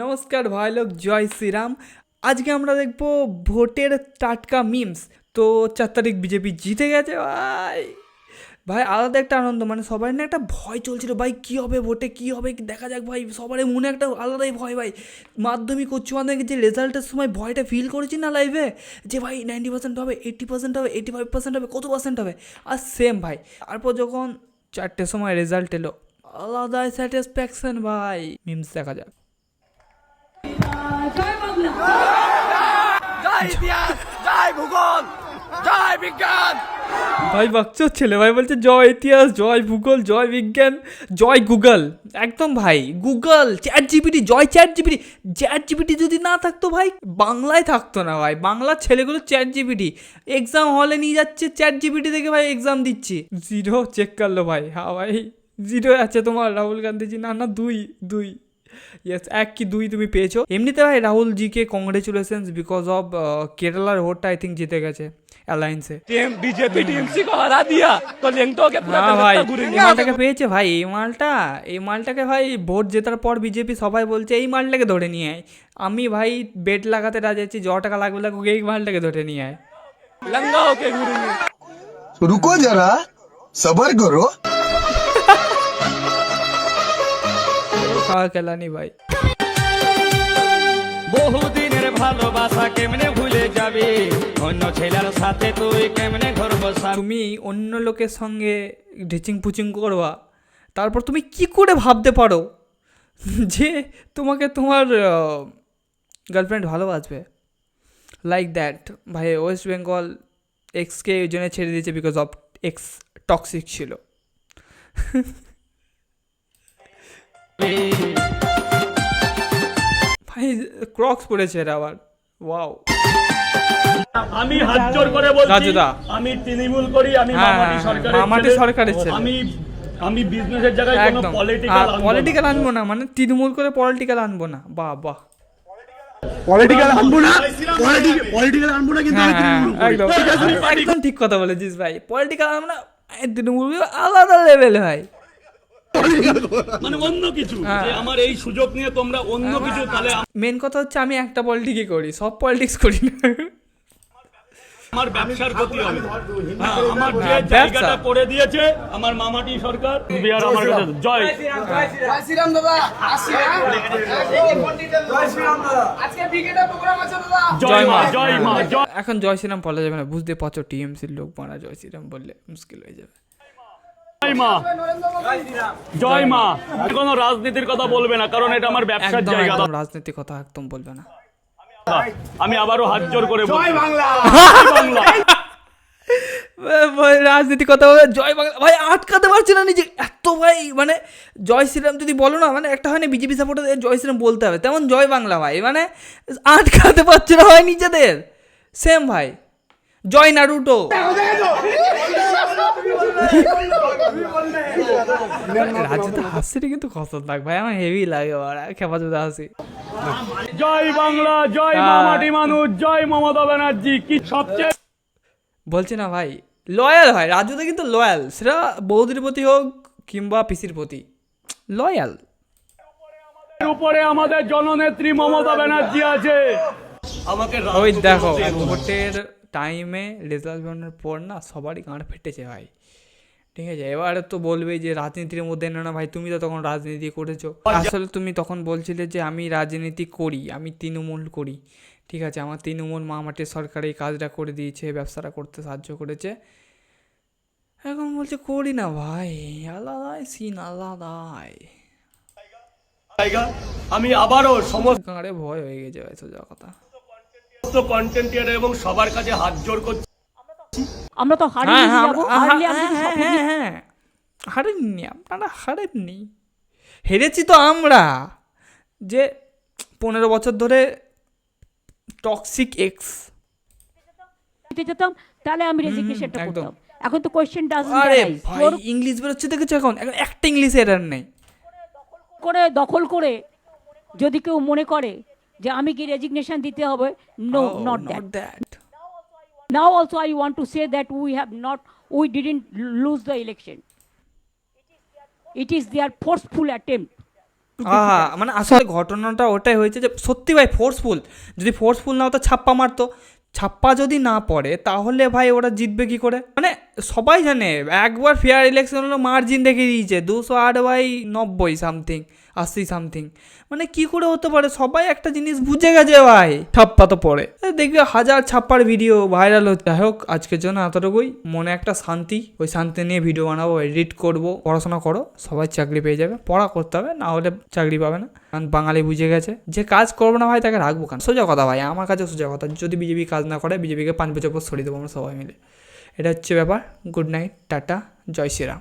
নমস্কার ভাই লোক, জয় শ্রীরাম। আজকে আমরা দেখবো ভোটের টাটকা মিমস। তো 4 তারিখ বিজেপি জিতে গেছে ভাই। ভাই আলাদা একটা আনন্দ, মানে সবাই না একটা ভয় চলছিল, ভাই কী হবে ভোটে, কী হবে দেখা যাক ভাই, সবারই মনে একটা আলাদাই ভয় ভাই। মাধ্যমিক উচ্চ মাধ্যমিক যে রেজাল্টের সময় ভয়টা ফিল করেছি না লাইভে, যে ভাই 90% হবে, 80% হবে, 85% হবে, কত পার্সেন্ট হবে। আর সেম ভাই, তারপর যখন 4টের সময় রেজাল্ট এলো, আলাদাই স্যাটিসফ্যাকশন ভাই। মিমস দেখা যাক। জয় ইতিহাস, জয় ভূগোল, জয় বিজ্ঞান। ভাই বাচ্চা ছেলে ভাই বলছে জয় ইতিহাস, জয় ভূগোল, জয় বিজ্ঞান, জয় গুগল। একদম ভাই, গুগল, চ্যাট জিপিটি, জয় চ্যাট জিপিটি। চ্যাট জিপিটি যদি না থাকতো ভাই, বাংলায় থাকতো না ভাই। বাংলার ছেলেগুলো চ্যাট জিপিটি এক্সাম হলে নিয়ে যাচ্ছে, চ্যাট জিপিটি থেকে ভাই এক্সাম দিচ্ছি। 0 চেক করলো ভাই। হ্যাঁ ভাই 0 আছে তোমার রাহুল গান্ধীজি। না না 2 ইয়েস, 1 কি 2 তুমি পেয়েছো। এমনিতে ভাই Rahul GK congratulations, because of কেরালার ভোটটা আই থিঙ্ক জিতে গেছে অ্যালায়েন্সে। बीजेपी टीएमसी को हरा दिया तो लेंटो के पूरा হ্যাঁ ভাই, कलकत्ता घूरेंगे। এই মালটাকে পেয়েছে ভাই। এই মালটাকে ভাই ভোট জেতার পর বিজেপি সবাই বলছে এই মালটাকে ধরে নিয়ে আয়। আমি ভাই বেট লাগাতে রাজি আছি, 100 টাকা লাগবে লাগুক, এই মালটাকে ধরে নিয়ে আয়। लंगा होके घूरेंगे। रुको जरा, सबर करो। খাওয়া খেলানি ভাই। বহুদিনের ভালোবাসা কেমনে ভুলে যাবে, অন্য ছেলের সাথে তুই কেমনে ঘর বসাবি। তুমি অন্য লোকের সঙ্গে ঢিচিং পুচিং করবা, তারপর তুমি কি করে ভাবতে পারো যে তোমাকে তোমার গার্লফ্রেন্ড ভালোবাসবে। লাইক দ্যাট ভাই। ওয়েস্ট বেঙ্গল এক্সকে ওই জন্য ছেড়ে দিয়েছে, বিকজ অফ এক্স টক্সিক ছিল। ভাই ক্রক্স পড়েছে এরা আবার। ওয়াও। আমি হাত জোর করে বলছি, রাজুদা। আমি তৃণমূল করি, আমি হ্যাঁ, মামাটি সরকারের মামাটি ছেলে। সরকারের ছেলে। আমি বিজনেসের জায়গায় কোনো একদম পলিটিক্যাল আনবো না, মানে তৃণমূল করে পলিটিক্যাল আনবো না। বাহ বাহ। পলিটিক্যাল আনবো না, পলিটিক্যাল আনবো না, কিন্তু হ্যাঁ আমি হ্যাঁ, তৃণমূল করি। একদম একদম ঠিক কথা বলেছিস ভাই। পলিটিক্যাল আনবো না, তৃণমূল আলাদা লেভেল ভাই। মানে অন্য কিছু, হ্যাঁ। যে আমার এই সুযোগ নিয়ে তোমরা অন্য কিছু, তাহলে মেন কথা হচ্ছে আমি একটা পলিটিক্সই করি, সব পলিটিক্স করি না। আমার ব্যবসার ক্ষতি হবে। হ্যাঁ, আমার যে হ্যাঁ, জায়গাটা ব্যবসা। করে দিয়েছে আমার মামাটি সরকার, বিহার আমার কাছে জয়। জয় শ্রীরাম দাদা, আসি হ্যাঁ? জয় শ্রীরাম দাদা, আজকে বিকেটে প্রোগ্রাম আছে দাদা। জয় মা, জয় মা, জয়। এখন জয় শ্রীরাম বলা যাবে না, বুঝতে পারছো টিএমসির লোক মারা জয় শ্রীরাম বললে মুশকিল হয়ে যাবে। জয় মা, জয় মা। কোনো রাজনীতির কথা বলবে না, কারণ এটা আমার ব্যবসার একদম জায়গা। একদম রাজনীতি কথা একদম বলবে না। আমি আবারও হাত জোর করে বলছি, জয় বাংলা। বাংলা। ভাই রাজনীতি কথা বলে জয় বাংলা ভাই, আটকাতে পারছি না নিজে এত ভাই। মানে জয় শ্রীরাম যদি বলো না, মানে একটা হয় না বিজেপি সাপোর্টার জয় শ্রীরাম বলতে হবে, তেমন জয় বাংলা ভাই, মানে আটকাতে পারছে না ভাই নিজেদের। সেম ভাই, জয় নারুটো। রাজ্য তো হাসিটা কিন্তু খতরনাক ভাই, আমার হেভি লাগে খেপা চোদা হাসি। জয় বাংলা, জয় মামাটি মানুষ, জয় মমতা ব্যানার্জি। কি সবচেয়ে বলছি না ভাই, লয়াল হয় রাজুদা, কিন্তু লয়াল, সেটা বৌদির প্রতি হোক কিংবা পিসির প্রতি লয়াল। উপরে আমাদের জননেত্রী মমতা ব্যানার্জি আছে। আমাকে ওই দেখো ভোটের টাইমে রেজাল্ট বেরোনোর পর না সবারই গাঁড় ফেটেছে ভাই। ঠিক আছে, এবারে তো বলবে যে রাজনীতির মধ্যে না ভাই, তুমি তো তখন রাজনীতি করেছো। আসলে তুমি তখন বলছিলে যে আমি রাজনীতি করি, আমি তৃণমূল করি। ঠিক আছে, আমার তৃণমূল মামাটির সরকার এই কাজটা করে দিয়েছে, ব্যবসাটা করতে সাহায্য করেছে। এখন বলছে করি না ভাই, আলাদাই সিন, আলাদাই। আমি আবারও সমস্ত গাঁড়ে ভয় হয়ে গেছে ভাই, সোজা কথা। কন্টেন্ট ক্রিয়েটর এবং সবার কাছে হাত জোর করছি, আমরা তো হারিয়ে যাবো, হারলে আমি যদি শপথ নিই। হ্যাঁ হারেননি আপনারা, হারেননি, হেরেছি তো আমরা। যে 15 বছর ধরে টক্সিক এক্স। দিতে যেতাম, তাহলে আমি রেজিগনেশনটা একদম। করতাম। এখন তো কোয়েশ্চেন ডাজন্ট আরে অ্যারাইজ। ভাই ইংলিশ বেরোচ্ছে দেখেছো, এখন এখন একটা ইংলিশ এরার নেই। দখল করে যদি কেউ মনে করে যে আমি কি রেজিগনেশন দিতে হবে, no, not that. That. Now also I want to say that we didn't lose the election. It is their forceful attempt মানে আসলে ঘটনাটা ওটাই হয়েছে যে সত্যি ভাই ফোর্সফুল, যদি ফোর্সফুল না হতো ছাপ্পা মারতো, ছাপ্পা যদি না পড়ে তাহলে ভাই ওরা জিতবে কি করে? মানে সবাই জানে একবার ফেয়ার ইলেকশন হলো মার্জিন রেখে দিয়েছে 208/90 সামথিং 80 সামথিং, মানে কি করে হতে পারে? সবাই একটা জিনিস বুঝে গেছে ভাই, ছাপ্পা তো পড়ে। দেখবে হাজার ছাপ্পার ভিডিও ভাইরাল হচ্ছে। যাই হোক আজকের জন্য এতটুকুই, মনে একটা শান্তি, ওই শান্তি নিয়ে ভিডিও বানাবো, এডিট করব। পড়াশোনা করো, সবাই চাকরি পেয়ে যাবে। পড়া করতে হবে, না হলে চাকরি পাবে না, কারণ বাঙালি বুঝে গেছে যে কাজ করবো না ভাই তাকে রাখবো কেন। সোজা কথা ভাই, আমার কাছে সোজা কথা, যদি বিজেপি কাজ না করে বিজেপিকে 5 বছর পর সরিয়ে দেবো আমরা সবাই মিলে। এটা হচ্ছে ব্যাপার। গুড নাইট, টাটা, জয় শ্রীরাম।